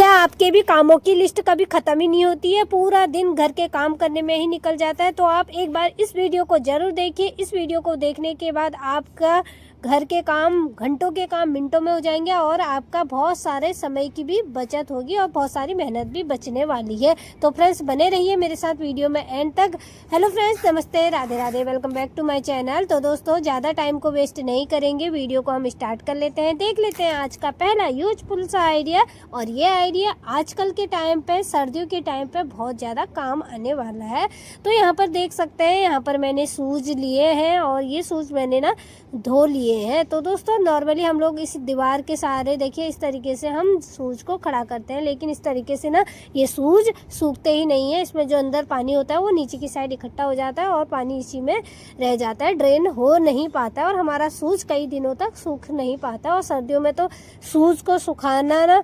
क्या आपके भी कामों की लिस्ट कभी ख़त्म ही नहीं होती है? पूरा दिन घर के काम करने में ही निकल जाता है। तो आप एक बार इस वीडियो को ज़रूर देखिए। इस वीडियो को देखने के बाद आपका घर के काम, घंटों के काम मिनटों में हो जाएंगे और आपका बहुत सारे समय की भी बचत होगी और बहुत सारी मेहनत भी बचने वाली है। तो फ्रेंड्स, बने रहिए मेरे साथ वीडियो में एंड तक। हेलो फ्रेंड्स, नमस्ते, Radhe Radhe, welcome back to my channel. तो दोस्तों, ज़्यादा टाइम को वेस्ट नहीं करेंगे, वीडियो को हम स्टार्ट कर लेते हैं। देख लेते हैं आज का पहला यूजफुल सा आइडिया। और ये आइडिया आजकल के टाइम पे, सर्दियों के टाइम पे बहुत ज़्यादा काम आने वाला है। तो यहाँ पर देख सकते हैं, यहाँ पर मैंने शूज़ लिए हैं और ये शूज़ मैंने ना धो लिए हैं। तो दोस्तों, नॉर्मली हम लोग इस दीवार के सहारे, देखिए इस तरीके से हम शूज़ को खड़ा करते हैं, लेकिन इस तरीके से ना ये शूज़ सूखते ही नहीं है। इसमें जो अंदर पानी होता है वो नीचे की साइड इकट्ठा हो जाता है और पानी इसी में रह जाता है, ड्रेन हो नहीं पाता है और हमारा शूज़ कई दिनों तक सूख नहीं पाता। और सर्दियों में तो शूज़ को सुखाना ना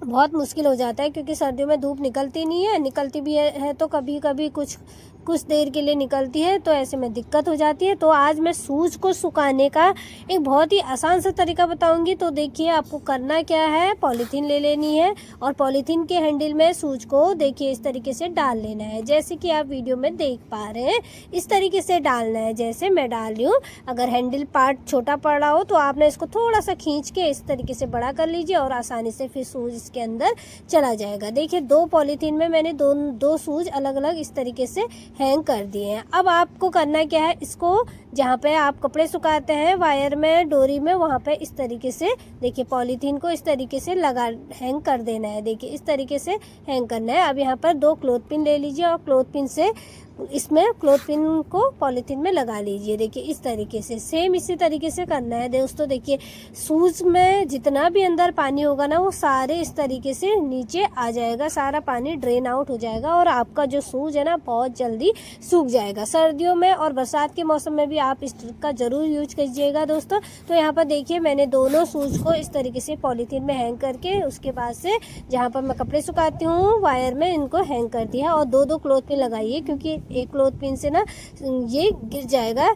बहुत मुश्किल हो जाता है, क्योंकि सर्दियों में धूप निकलती नहीं है, निकलती भी है तो कभी कभी कुछ देर के लिए निकलती है, तो ऐसे में दिक्कत हो जाती है। तो आज मैं शूज़ को सुखाने का एक बहुत ही आसान सा तरीका बताऊंगी। तो देखिए, आपको करना क्या है, पॉलीथीन ले लेनी है और पॉलीथीन के हैंडल में शूज़ को देखिए इस तरीके से डाल लेना है, जैसे कि आप वीडियो में देख पा रहे हैं। इस तरीके से डालना है जैसे मैं डाल रही हूँ। अगर हैंडल पार्ट छोटा पड़ रहा हो तो आपने इसको थोड़ा सा खींच के इस तरीके से बड़ा कर लीजिए और आसानी से फिर शूज़ इसके अंदर चला जाएगा। देखिए, दो पॉलीथीन में मैंने दो शूज़ अलग अलग इस तरीके से हैंग कर दिए हैं। अब आपको करना क्या है, इसको जहाँ पे आप कपड़े सुखाते हैं वायर में, डोरी में, वहाँ पे इस तरीके से देखिए पॉलीथीन को इस तरीके से हैंग कर देना है। देखिए इस तरीके से हैंग करना है। अब यहाँ पर 2 क्लॉथ पिन ले लीजिए और क्लॉथ पिन से इसमें क्लॉथ पिन को पॉलीथीन में लगा लीजिए। देखिए इस तरीके से सेम इसी तरीके से करना है दोस्तों। देखिए शूज़ में जितना भी अंदर पानी होगा ना, वो सारे इस तरीके से नीचे आ जाएगा, सारा पानी ड्रेन आउट हो जाएगा और आपका जो शूज़ है ना बहुत जल्दी सूख जाएगा। सर्दियों में और बरसात के मौसम में भी आप इस ट्रिक का ज़रूर यूज कीजिएगा दोस्तों। तो यहाँ पर देखिए, मैंने दोनों शूज़ को इस तरीके से पॉलीथीन में हैंग करके, उसके बाद से जहाँ पर मैं कपड़े सुखाती हूँ वायर में, इनको हैंग कर दिया। और 2 क्लॉथ पिन लगाइए, क्योंकि एक क्लॉथ पिन से ना ये गिर जाएगा।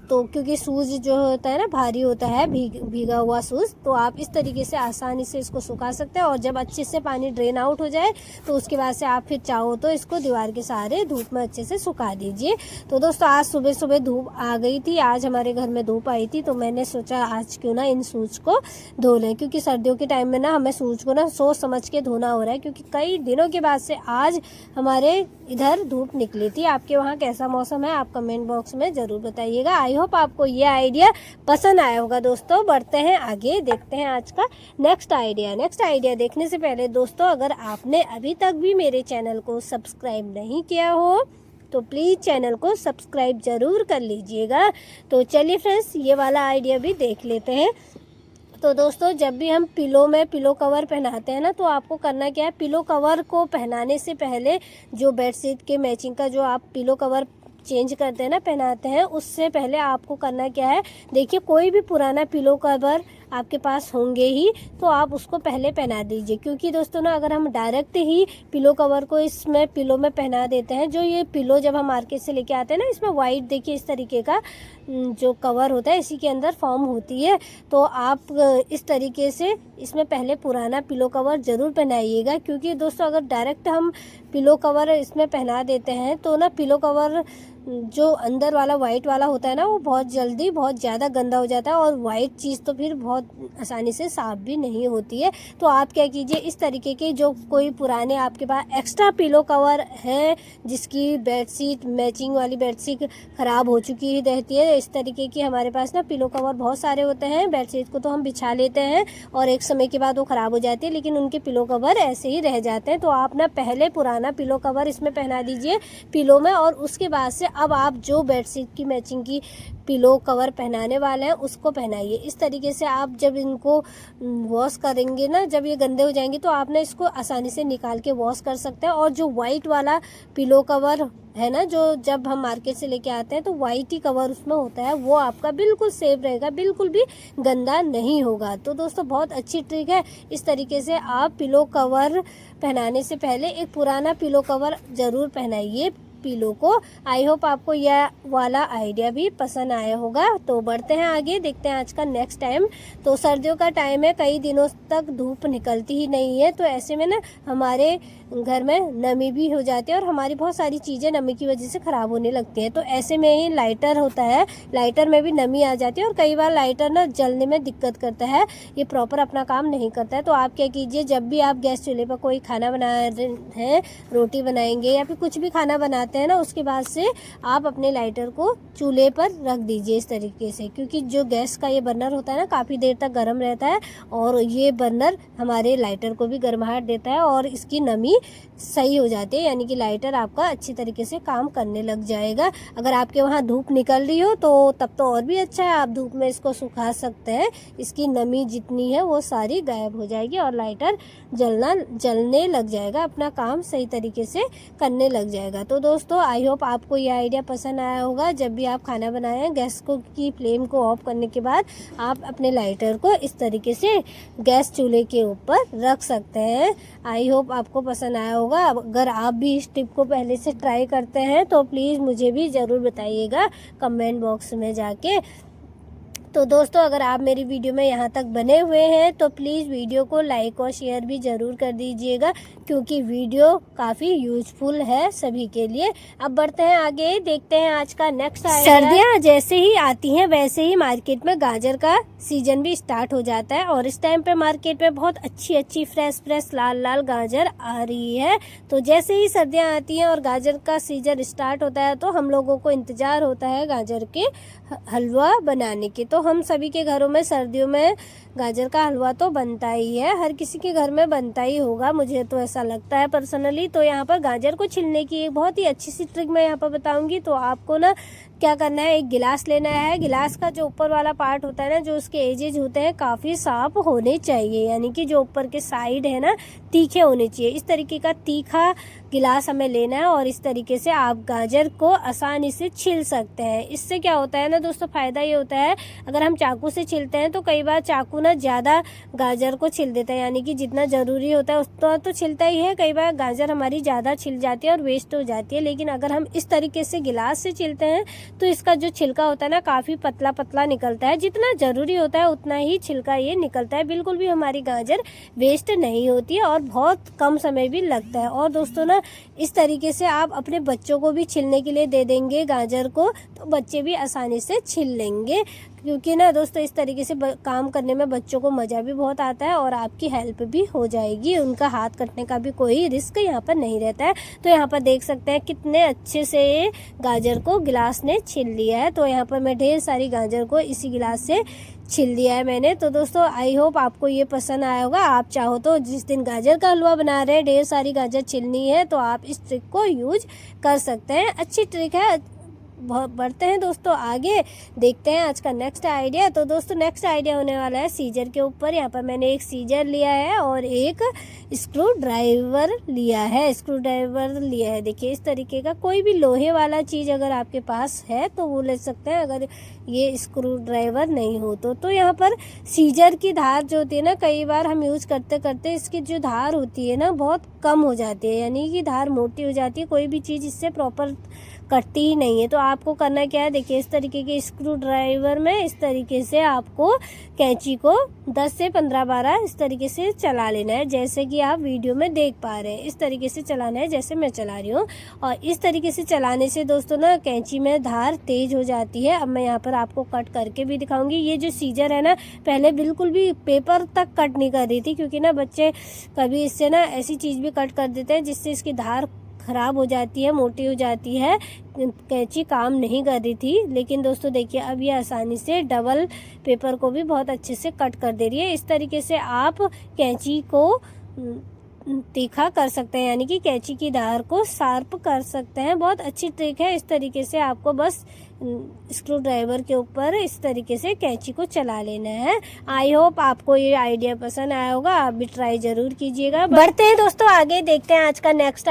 तो क्योंकि शूज़ जो होता है ना भारी होता है, भीगा हुआ शूज़, तो आप इस तरीके से आसानी से इसको सुखा सकते हैं। और जब अच्छे से पानी ड्रेन आउट हो जाए तो उसके बाद से आप फिर चाहो तो इसको दीवार के सहारे धूप में अच्छे से सुखा दीजिए। तो दोस्तों, आज सुबह सुबह धूप आ गई थी, आज हमारे घर में धूप आई थी, तो मैंने सोचा आज क्यों ना इन शूज़ को धो लें, क्योंकि सर्दियों के टाइम में ना हमें शूज़ को ना सोच समझ के धोना हो रहा है, क्योंकि कई दिनों के बाद से आज हमारे इधर धूप निकली थी। आपके वहाँ कैसा मौसम है, आप कमेंट बॉक्स में ज़रूर बताइएगा। आई होप आपको ये आइडिया पसंद आया होगा दोस्तों। बढ़ते हैं आगे, देखते हैं आज का नेक्स्ट आइडिया देखने से पहले दोस्तों, अगर आपने अभी तक भी मेरे चैनल को सब्सक्राइब नहीं किया हो तो प्लीज़ चैनल को सब्सक्राइब ज़रूर कर लीजिएगा। तो चलिए फ्रेंड्स, ये वाला आइडिया भी देख लेते हैं। तो दोस्तों, जब भी हम पिलो कवर पहनाते हैं ना, तो आपको करना क्या है, पिलो कवर को पहनाने से पहले जो बेडशीट के मैचिंग का जो आप पिलो कवर चेंज करते हैं ना, पहनाते हैं, उससे पहले आपको करना क्या है, देखिए कोई भी पुराना पिलो कवर आपके पास होंगे ही, तो आप उसको पहले पहना दीजिए। क्योंकि दोस्तों ना, अगर हम डायरेक्ट ही पिलो कवर को इसमें पिलो में पहना देते हैं, जो ये पिलो जब हम मार्केट से लेके आते हैं ना, इसमें वाइट देखिए इस तरीके का जो कवर होता है, इसी के अंदर फॉर्म होती है। तो आप इस तरीके से इसमें पहले पुराना पिलो कवर ज़रूर पहनाइएगा। क्योंकि दोस्तों, अगर डायरेक्ट हम पिलो कवर इसमें पहना देते हैं तो ना पिलो कवर जो अंदर वाला वाइट वाला होता है ना, वो बहुत जल्दी बहुत ज़्यादा गंदा हो जाता है और वाइट चीज़ तो फिर बहुत आसानी से साफ़ भी नहीं होती है। तो आप क्या कीजिए, इस तरीके के जो कोई पुराने आपके पास एक्स्ट्रा पिलो कवर हैं, जिसकी बेडशीट मैचिंग वाली बेडशीट ख़राब हो चुकी रहती है, इस तरीके की हमारे पास ना पिलो कवर बहुत सारे होते हैं। बेडशीट को तो हम बिछा लेते हैं और एक समय के बाद वो ख़राब हो जाती है, लेकिन उनके पिलो कवर ऐसे ही रह जाते हैं। तो आप ना पहले पुराना पिलो कवर इसमें पहना दीजिए पिलो में, और उसके बाद से अब आप जो बेडशीट की मैचिंग की पिलो कवर पहनाने वाले हैं उसको पहनाइए। इस तरीके से आप जब इनको वॉश करेंगे ना, जब ये गंदे हो जाएंगे तो आपने इसको आसानी से निकाल के वॉश कर सकते हैं। और जो वाइट वाला पिलो कवर है ना, जो जब हम मार्केट से लेके आते हैं तो वाइट ही कवर उसमें होता है, वो आपका बिल्कुल सेफ रहेगा, बिल्कुल भी गंदा नहीं होगा। तो दोस्तों, बहुत अच्छी ट्रिक है। इस तरीके से आप पिलो कवर पहनाने से पहले एक पुराना पिलो कवर ज़रूर पहनाइए पिलो को। आई होप आपको यह वाला आइडिया भी पसंद आया होगा। तो बढ़ते हैं आगे, देखते हैं आज का नेक्स्ट टाइम। तो सर्दियों का टाइम है, कई दिनों तक धूप निकलती ही नहीं है, तो ऐसे में ना हमारे घर में नमी भी हो जाती है और हमारी बहुत सारी चीज़ें नमी की वजह से ख़राब होने लगती हैं। तो ऐसे में ही लाइटर होता है, लाइटर में भी नमी आ जाती है और कई बार लाइटर ना जलने में दिक्कत करता है, ये प्रॉपर अपना काम नहीं करता है। तो आप क्या कीजिए, जब भी आप गैस चूल्हे पर कोई खाना बना रहे हैं, रोटी बनाएंगे या फिर कुछ भी खाना बनाते हैं ना, उसके बाद से आप अपने लाइटर को चूल्हे पर रख दीजिए इस तरीके से, क्योंकि जो गैस का ये बर्नर होता है ना काफ़ी देर तक गर्म रहता है और ये बर्नर हमारे लाइटर को भी गर्माहट देता है और इसकी नमी सही हो जाती है, यानी कि लाइटर आपका अच्छी तरीके से काम करने लग जाएगा। अगर आपके वहाँ धूप निकल रही हो तो तब तो और भी अच्छा है, आप धूप में इसको सुखा सकते हैं, इसकी नमी जितनी है वो सारी गायब हो जाएगी और लाइटर जलने लग जाएगा, अपना काम सही तरीके से करने लग जाएगा। तो दोस्तों आई होप आपको ये आइडिया पसंद आया होगा। जब भी आप खाना बनाएं, गैस को की फ्लेम को ऑफ करने के बाद आप अपने लाइटर को इस तरीके से गैस चूल्हे के ऊपर रख सकते हैं। आई होप आपको पसंद आया होगा। अगर आप भी इस टिप को पहले से ट्राई करते हैं तो प्लीज़ मुझे भी ज़रूर बताइएगा कमेंट बॉक्स में जाके। तो दोस्तों अगर आप मेरी वीडियो में यहाँ तक बने हुए हैं तो प्लीज़ वीडियो को लाइक और शेयर भी ज़रूर कर दीजिएगा, क्योंकि वीडियो काफ़ी यूजफुल है सभी के लिए। अब बढ़ते हैं आगे, देखते हैं आज का नेक्स्ट आइडिया। सर्दियाँ जैसे ही आती हैं वैसे ही मार्केट में गाजर का सीजन भी स्टार्ट हो जाता है और इस टाइम पे मार्केट में बहुत अच्छी फ्रेश लाल गाजर आ रही है। तो जैसे ही सर्दियाँ आती हैं और गाजर का सीजन स्टार्ट होता है तो हम लोगों को इंतज़ार होता है गाजर के हलवा बनाने के। तो हम सभी के घरों में सर्दियों में गाजर का हलवा तो बनता ही है, हर किसी के घर में बनता ही होगा, मुझे तो ऐसा लगता है पर्सनली। तो यहाँ पर गाजर को छीलने की एक बहुत ही अच्छी सी ट्रिक मैं यहाँ पर बताऊंगी। तो आपको ना क्या करना है, एक गिलास लेना है, गिलास का जो ऊपर वाला पार्ट होता है ना, जो उसके एजेज होते हैं काफ़ी साफ होने चाहिए, यानी कि जो ऊपर के साइड है ना तीखे होने चाहिए। इस तरीके का तीखा गिलास हमें लेना है और इस तरीके से आप गाजर को आसानी से छील सकते हैं। इससे क्या होता है ना दोस्तों, फ़ायदा ये होता है, अगर हम चाकू से छीलते हैं तो कई बार चाकू ना ज़्यादा गाजर को छील देता है, यानी कि जितना ज़रूरी होता है उतना तो छिलता ही है, कई बार गाजर हमारी ज़्यादा छिल जाती है और वेस्ट हो जाती है। लेकिन अगर हम इस तरीके से गिलास से छीलते हैं तो इसका जो छिलका होता है ना काफ़ी पतला निकलता है, जितना ज़रूरी होता है उतना ही छिलका ये निकलता है, बिल्कुल भी हमारी गाजर वेस्ट नहीं होती है और बहुत कम समय भी लगता है। और दोस्तों ना इस तरीके से आप अपने बच्चों को भी छीलने के लिए दे देंगे गाजर को, तो बच्चे भी आसानी से छील लेंगे, क्योंकि ना दोस्तों इस तरीके से काम करने में बच्चों को मज़ा भी बहुत आता है और आपकी हेल्प भी हो जाएगी, उनका हाथ कटने का भी कोई रिस्क यहाँ पर नहीं रहता है। तो यहाँ पर देख सकते हैं कितने अच्छे से ये गाजर को गिलास ने छील लिया है। तो यहाँ पर मैं ढेर सारी गाजर को इसी गिलास से छील दिया है मैंने। तो दोस्तों आई होप आपको ये पसंद आया होगा। आप चाहो तो जिस दिन गाजर का हलवा बना रहे हैं, ढेर सारी गाजर छीलनी है तो आप इस ट्रिक को यूज कर सकते हैं, अच्छी ट्रिक है। बढ़ते हैं दोस्तों आगे, देखते हैं आज का नेक्स्ट आइडिया। तो दोस्तों नेक्स्ट आइडिया होने वाला है सीजर के ऊपर। यहाँ पर मैंने एक सीजर लिया है और एक स्क्रू ड्राइवर लिया है। देखिए इस तरीके का कोई भी लोहे वाला चीज़ अगर आपके पास है तो वो ले सकते हैं, अगर ये स्क्रू ड्राइवर नहीं हो तो यहाँ पर सीजर की धार जो होती है ना, कई बार हम यूज़ करते करते इसकी जो धार होती है ना बहुत कम हो जाती है, यानी कि धार मोटी हो जाती है, कोई भी चीज़ इससे प्रॉपर कटती ही नहीं है। तो आपको करना क्या है, देखिए इस तरीके के स्क्रू ड्राइवर में इस तरीके से आपको कैंची को 10 से 15-12 इस तरीके से चला लेना है, जैसे कि आप वीडियो में देख पा रहे हैं। इस तरीके से चलाना है जैसे मैं चला रही हूँ, और इस तरीके से चलाने से दोस्तों ना कैंची में धार तेज हो जाती है। अब मैं यहाँ पर आपको कट करके भी दिखाऊंगी। ये जो सीजर है ना पहले बिल्कुल भी पेपर तक कट नहीं कर रही थी, क्योंकि ना बच्चे कभी इससे ना ऐसी चीज़ भी कट कर देते हैं जिससे इसकी धार ख़राब हो जाती है, मोटी हो जाती है, कैंची काम नहीं कर रही थी। लेकिन दोस्तों देखिए अब ये आसानी से डबल पेपर को भी बहुत अच्छे से कट कर दे रही है। इस तरीके से आप कैंची को तीखा कर सकते हैं, यानी कि कैंची की धार को शार्प कर सकते हैं। बहुत अच्छी ट्रिक है। इस तरीके से आपको बस स्क्रू ड्राइवर के ऊपर इस तरीके से कैंची को चला लेना है। आई होप आपको ये आइडिया पसंद आया होगा, आप भी ट्राई जरूर कीजिएगा। बढ़ते हैं दोस्तों आगे, देखते हैं आज का नेक्स्ट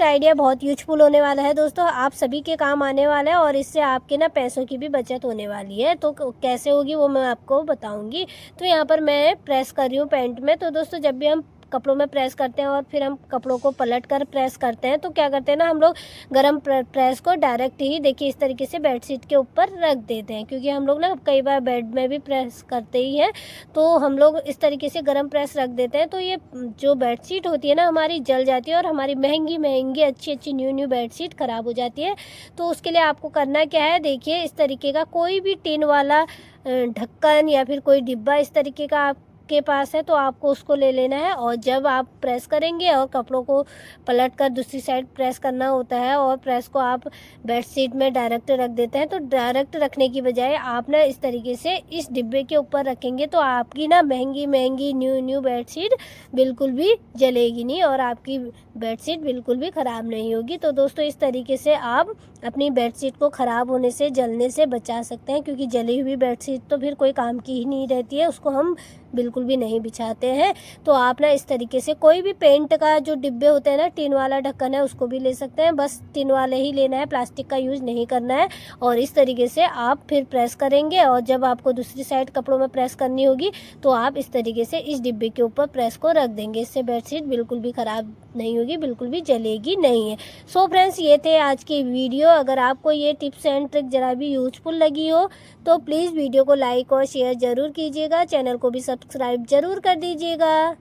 आइडिया बहुत यूजफुल होने वाला है दोस्तों, आप सभी के काम आने वाला है और इससे आपके ना पैसों की भी बचत होने वाली है। तो कैसे होगी वो मैं आपको बताऊंगी। तो यहाँ पर मैं प्रेस कर रही हूँ पैंट में। तो दोस्तों जब भी हम कपड़ों में प्रेस करते हैं और फिर हम कपड़ों को पलट कर प्रेस करते हैं, तो क्या करते हैं ना हम लोग गरम प्रेस को डायरेक्ट ही देखिए इस तरीके से बेडशीट के ऊपर रख देते हैं, क्योंकि हम लोग ना कई बार बेड में भी प्रेस करते ही हैं, तो हम लोग इस तरीके से गरम प्रेस रख देते हैं, तो ये जो बेडशीट होती है ना हमारी जल जाती है और हमारी महंगी अच्छी न्यू बेडशीट ख़राब हो जाती है। तो उसके लिए आपको करना क्या है, देखिए इस तरीके का कोई भी टिन वाला ढक्कन या फिर कोई डिब्बा इस तरीके का आपके पास है तो आपको उसको ले लेना है, और जब आप प्रेस करेंगे और कपड़ों को पलट कर दूसरी साइड प्रेस करना होता है और प्रेस को आप बेडशीट में डायरेक्ट रख देते हैं, तो डायरेक्ट रखने की बजाय आप ना इस तरीके से इस डिब्बे के ऊपर रखेंगे तो आपकी ना महंगी न्यू बेडशीट बिल्कुल भी जलेगी नहीं और आपकी बेडशीट बिल्कुल भी ख़राब नहीं होगी। तो दोस्तों इस तरीके से आप अपनी बेडशीट को ख़राब होने से, जलने से बचा सकते हैं, क्योंकि जली हुई बेडशीट तो फिर कोई काम की ही नहीं रहती है, उसको हम बिल्कुल भी नहीं बिछाते हैं। तो आप ना इस तरीके से कोई भी पेंट का जो डिब्बे होते हैं ना, टिन वाला ढक्कन है उसको भी ले सकते हैं, बस टिन वाले ही लेना है, प्लास्टिक का यूज़ नहीं करना है। और इस तरीके से आप फिर प्रेस करेंगे और जब आपको दूसरी साइड कपड़ों में प्रेस करनी होगी तो आप इस तरीके से इस डिब्बे के ऊपर प्रेस को रख देंगे, इससे बेडशीट बिल्कुल भी ख़राब नहीं होगी, बिल्कुल भी जलेगी नहीं है। सो फ्रेंड्स ये थे आज की वीडियो। अगर आपको ये टिप्स एंड ट्रिक ज़रा भी यूजफुल लगी हो तो प्लीज़ वीडियो को लाइक और शेयर ज़रूर कीजिएगा, चैनल को भी सब्सक्राइब ज़रूर कर दीजिएगा।